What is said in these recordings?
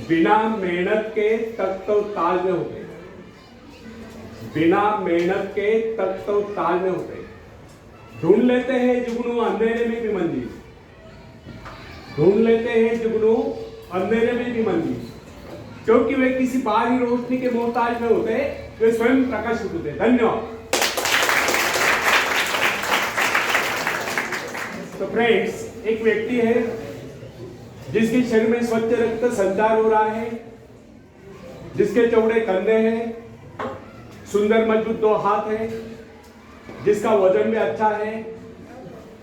बिना मेहनत के तक तो ताल में होते, बिना मेहनत के तक तो ताल में होते। ढूंढ लेते हैं जुगनू अंधेरे में भी मंजिल, ढूंढ लेते हैं जुगनू अंधेरे में भी मंजिल, क्योंकि वे किसी बाहरी रोशनी के मोहताज में होते, वे स्वयं प्रकाशित होते। धन्यवाद। तो फ्रेंड्स, एक व्यक्ति है जिसके शरीर में स्वच्छ रक्त संचार हो रहा है, जिसके चौड़े कंधे हैं, सुंदर मजबूत 2 हाथ है, जिसका वजन भी अच्छा है,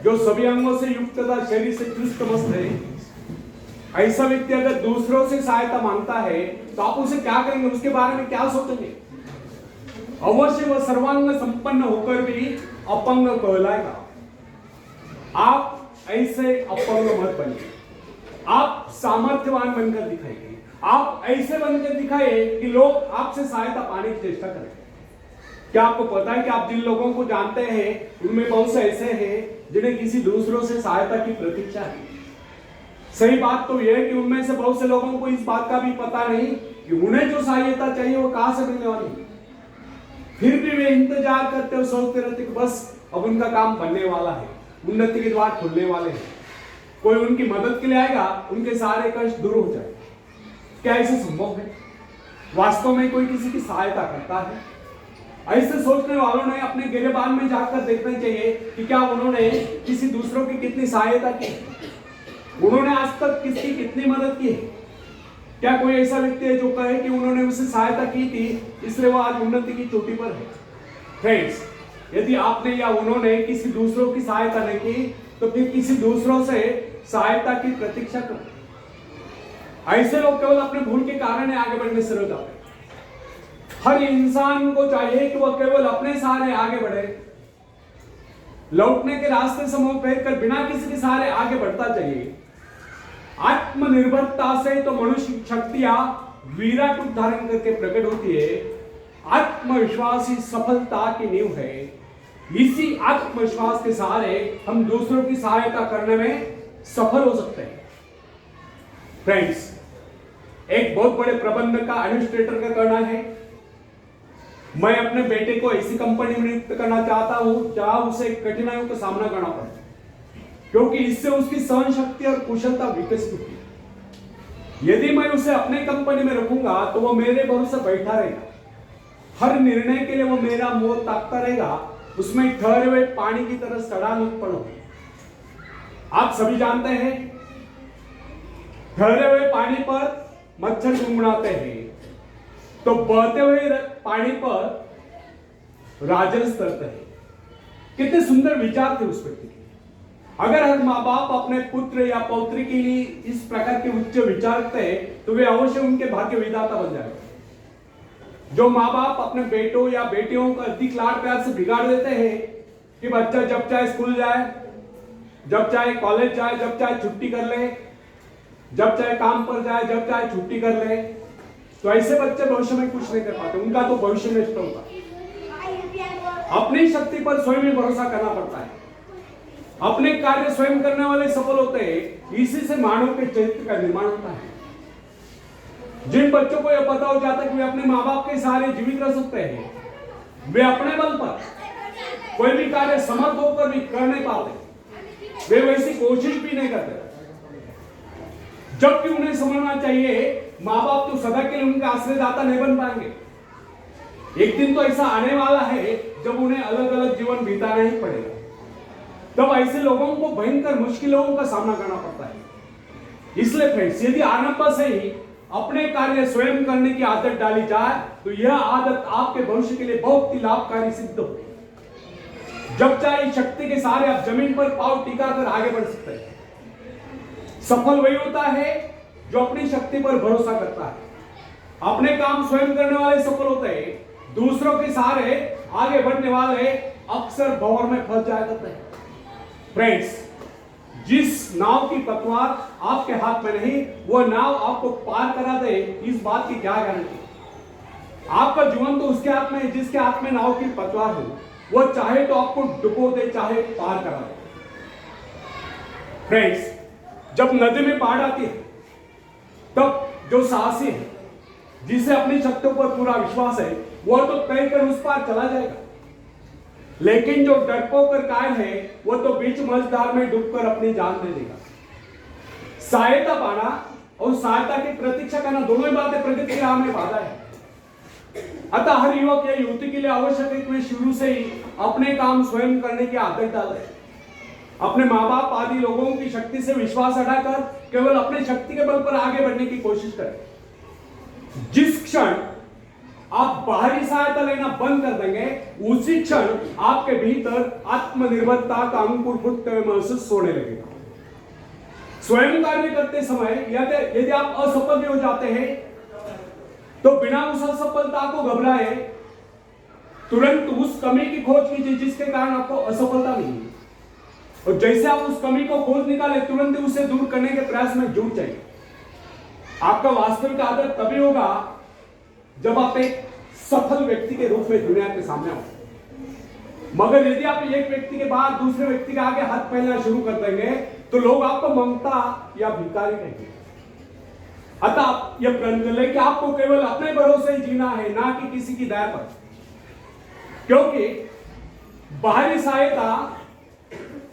जो सभी अंगों से युक्त तथा शरीर से चुस्त मस्त है। ऐसा व्यक्ति अगर दूसरों से सहायता मांगता है तो आप उसे क्या करेंगे, उसके बारे में क्या सोचेंगे? अवश्य वह सर्वांग संपन्न होकर भी अपंग कहलाएगा। आप ऐसे अपंग मत बनिए, आप सामर्थ्यवान बनकर दिखाइए। आप ऐसे बनकर दिखाइए कि लोग आपसे सहायता पाने की चेष्टा करें। क्या आपको पता है कि आप जिन लोगों को जानते हैं उनमें बहुत से ऐसे हैं जिन्हें किसी दूसरों से सहायता की प्रतीक्षा है। सही बात तो यह है कि उनमें से बहुत से लोगों को इस बात का भी पता नहीं कि उन्हें जो सहायता चाहिए वो कहां से मिलने वाली है। फिर भी वे इंतजार करते और सोचते रहते कि बस अब उनका काम बनने वाला है, उन्नति के द्वार खुलने वाले हैं, कोई उनकी मदद के लिए आएगा, उनके सारे कष्ट दूर हो जाए। क्या ऐसे संभव है? वास्तव में कोई किसी की सहायता करता है? ऐसे सोचने वालों ने अपने गिरेबान में जाकर देखना चाहिए कि क्या उन्होंने किसी दूसरों की कितनी सहायता की, उन्होंने आज तक किसकी कितनी मदद की है। क्या कोई ऐसा व्यक्ति है जो कहे कि उन्होंने उसे सहायता की थी इसलिए वो आज उन्नति की चोटी पर है? फ्रेंड्स, यदि आपने या उन्होंने किसी दूसरों की सहायता नहीं की तो फिर किसी दूसरों से सहायता की प्रतीक्षा करो। ऐसे लोग केवल अपने भूल के कारण आगे बढ़ने से रोक जाते हैं। हर इंसान को चाहिए कि वह केवल अपने सहारे आगे बढ़े, लौटने के रास्ते से मुंह फेर कर बिना किसी के सहारे आगे बढ़ता चाहिए। आत्मनिर्भरता से तो मनुष्य शक्तियां विराट रूप धारण करके प्रकट होती है। आत्मविश्वास ही सफलता की नींव है। इसी आत्मविश्वास के सहारे हम दूसरों की सहायता करने में सफल हो सकते हैं। फ्रेंड्स, एक बहुत बड़े प्रबंधक का एडमिनिस्ट्रेटर का कहना है, मैं अपने बेटे को ऐसी कंपनी में नियुक्त करना चाहता हूं जहां उसे कठिनाइयों का सामना करना पड़े, क्योंकि इससे उसकी सहन शक्ति और कुशलता विकसित होती है। यदि मैं उसे अपने कंपनी में रखूंगा तो वह मेरे भरोसे बैठा रहेगा, हर निर्णय के लिए वो मेरा मुंह ताकता रहेगा, उसमें ठहरे हुए पानी की तरह सड़ाल उत्पन्न होगी। आप सभी जानते हैं, ठहरे हुए पानी पर मच्छर गुनगुनाते हैं तो बहते हुए पानी पर राजस तरते हैं। कितने सुंदर विचार थे उस व्यक्ति के। अगर हर माँ बाप अपने पुत्र या पौत्री के लिए इस प्रकार के उच्च विचार रखते हैं तो वे अवश्य उनके भाग्य विधाता बन जाएंगे। जो माँ बाप अपने बेटों या बेटियों को अधिक लाड प्यार से बिगाड़ देते हैं कि बच्चा जब चाहे स्कूल जाए, जब चाहे कॉलेज जाए, जब चाहे छुट्टी कर ले, जब चाहे काम पर जाए, जब चाहे छुट्टी कर ले, तो ऐसे बच्चे भविष्य में कुछ नहीं कर पाते, उनका तो भविष्य नष्ट होगा। अपनी शक्ति पर स्वयं ही भरोसा करना पड़ता है। अपने कार्य स्वयं करने वाले सफल होते हैं। इसी से मानव के चरित्र का निर्माण होता है। जिन बच्चों को यह पता हो जाता है कि वे अपने माँ बाप के सहारे जीवित रह सकते हैं, वे अपने बल पर कोई भी कार्य समर्थ होकर भी कर नहीं पाते, वे वैसी कोशिश भी नहीं करते। जबकि उन्हें समझना चाहिए माँ बाप तो सदा के लिए उनके आश्रयदाता नहीं बन पाएंगे। एक दिन तो ऐसा आने वाला है जब उन्हें अलग अलग जीवन बिताना ही पड़ेगा। तब ऐसे लोगों को भयंकर मुश्किलों का सामना करना पड़ता है। इसलिए फ्रेंड्स, यदि आरंभ से ही अपने कार्य स्वयं करने की आदत डाली जाए तो यह आदत आपके भविष्य के लिए बहुत ही लाभकारी सिद्ध होगी। जब चाहे शक्ति के सहारे आप जमीन पर पांव टिका कर आगे बढ़ सकते हैं। सफल वही होता है जो अपनी शक्ति पर भरोसा करता है। अपने काम स्वयं करने वाले सफल होते हैं। दूसरों के सहारे आगे बढ़ने वाले अक्सर भंवर में फंस जाया करते हैं। फ्रेंड्स, जिस नाव की पतवार आपके हाथ में नहीं, वह नाव आपको पार करा दे, इस बात की क्या गारंटी? आपका जीवन तो उसके हाथ में है जिसके हाथ में नाव की पतवार हो। वह चाहे तो आपको डुबो दे, चाहे पार करा दे। फ्रेंड्स, जब नदी में बाढ़ आती है तब जो साहसी है, जिसे अपनी शक्तियों पर पूरा विश्वास है, वो तो तय कर उस पार चला जाएगा। लेकिन जो डरपोक और कायल है, वो तो बीच मझधार में डूबकर अपनी जान दे देगा। सहायता पाना और सहायता की प्रतीक्षा करना, दोनों ही बातें प्रगति की राह में बाधा है। अतः हर युवक या युवती के लिए आवश्यक है कि वे शुरू से ही अपने काम स्वयं करने की आदत डालें। अपने माँ बाप आदि लोगों की शक्ति से विश्वास हटाकर केवल अपने शक्ति के बल पर आगे बढ़ने की कोशिश करें। जिस क्षण आप बाहरी सहायता लेना बंद कर देंगे, उसी क्षण आपके भीतर आत्मनिर्भरता का अंकुर फूटते हुए महसूस होने लगेगा। स्वयं कार्य करते समय यदि आप असफल भी हो जाते हैं, तो बिना उस असफलता को घबराए तुरंत उस कमी की खोज कीजिए जिसके कारण आपको असफलता मिली, और जैसे आप उस कमी को खोज निकाले, तुरंत उसे दूर करने के प्रयास में जुट जाइए। आपका वास्तविक आदर तभी होगा जब आप एक सफल व्यक्ति के रूप में दुनिया के सामने हो। मगर यदि आप एक व्यक्ति के बाद दूसरे व्यक्ति के आगे हाथ फैलाना शुरू कर देंगे, तो लोग आपको ममता या भिखारी कहेंगे। अतः आप यह प्रण कर लें कि आपको केवल अपने भरोसे ही जीना है, ना कि किसी की दया पर। क्योंकि बाहरी सहायता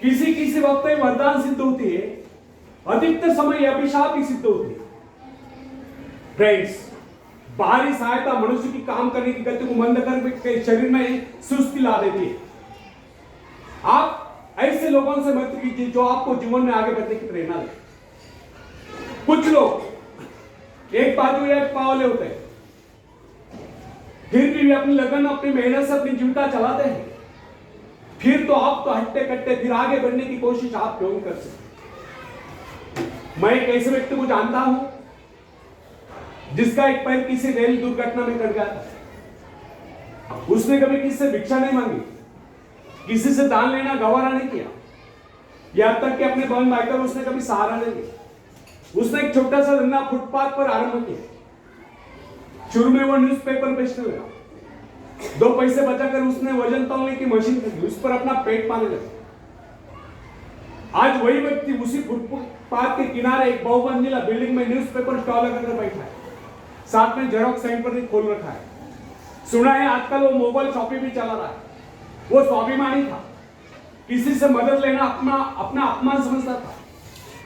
किसी वक्त में वरदान सिद्ध होती है, अधिकतर समय अभिशाप ही सिद्ध होती है। फ्रेंड्स, बाहरी सहायता मनुष्य की काम करने की गति को मंद कर शरीर में सुस्ती ला देती है। आप ऐसे लोगों से मत कीजिए जो आपको जीवन में आगे बढ़ने की प्रेरणा दे। कुछ लोग एक बाजू या एक पाव वाले होते हैं, फिर भी वे अपनी लगन, अपनी मेहनत से अपनी जीविका चलाते हैं। फिर तो आप तो हट्टे कट्टे फिर आगे बढ़ने की कोशिश आप क्यों कर सकते? मैं एक ऐसे व्यक्ति को जानता हूं जिसका एक पैर किसी रेल दुर्घटना में कट गया था। उसने कभी किसी से भिक्षा नहीं मांगी, किसी से दान लेना गवारा नहीं किया, यहां तक कि अपने बहन भाई का उसने कभी सहारा नहीं लिया। उसने एक छोटा सा धंधा फुटपाथ पर आरंभ किया। शुरू में वो न्यूज़पेपर बेचने लगा। 2 पैसे बचाकर उसने वजन तौलने की मशीन खरीदी, उस पर अपना पेट पालने लगा। आज वही व्यक्ति उसी फुटपाथ के किनारे एक बहुमंजिला बिल्डिंग में न्यूज़पेपर स्टॉल लगाकर बैठा है, साथ में जेरॉक्स सेंटर भी खोल रखा है। सुना है आजकल वो मोबाइल शॉपिंग भी चला रहा है। वो स्वाभिमानी था, किसी से मदद लेना अपना अपमान समझता था।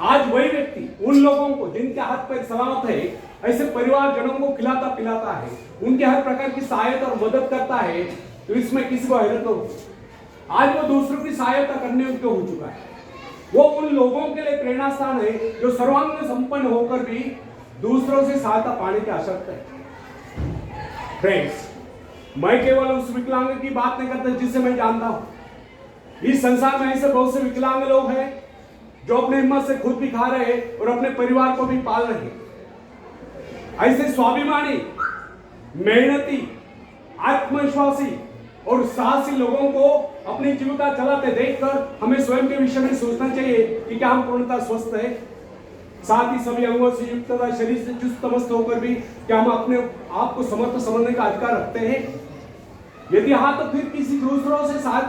आज वही व्यक्ति उन लोगों को जिनके हाथ पैर सलामत है, ऐसे परिवारजनों को खिलाता पिलाता है, उनके हर प्रकार की सहायता और मदद करता है, तो इसमें किसी को हैरत होगी। आज वो दूसरों की सहायता करने योग्य हो चुका है। वो उन लोगों के लिए प्रेरणा स्थान है जो सर्वांग संपन्न होकर भी दूसरों से सहायता पाने की आशा करते हैं। फ्रेंड्स, मैं केवल उस विकलांग की बात नहीं करता जिसे मैं जानता हूं। इस संसार में ऐसे बहुत से विकलांग लोग हैं जो अपने हिम्मत से खुद भी खा रहे हैं और अपने परिवार को भी पाल रहे हैं। ऐसे स्वाभिमानी, मेहनती, आत्मविश्वासी और साहसी लोगों को अपनी जीविका चलाते देखकर हमें स्वयं के विषय में सोचना चाहिए कि क्या हम पूर्णतः स्वस्थ हैं, साथ ही सभी अंगों से युक्त तथा शरीर से चुस्त मस्त होकर भी क्या हम अपने आप को समर्थ समझने का अधिकार रखते हैं। यदि हाँ, तो फिर किसी दूसरों से सहायता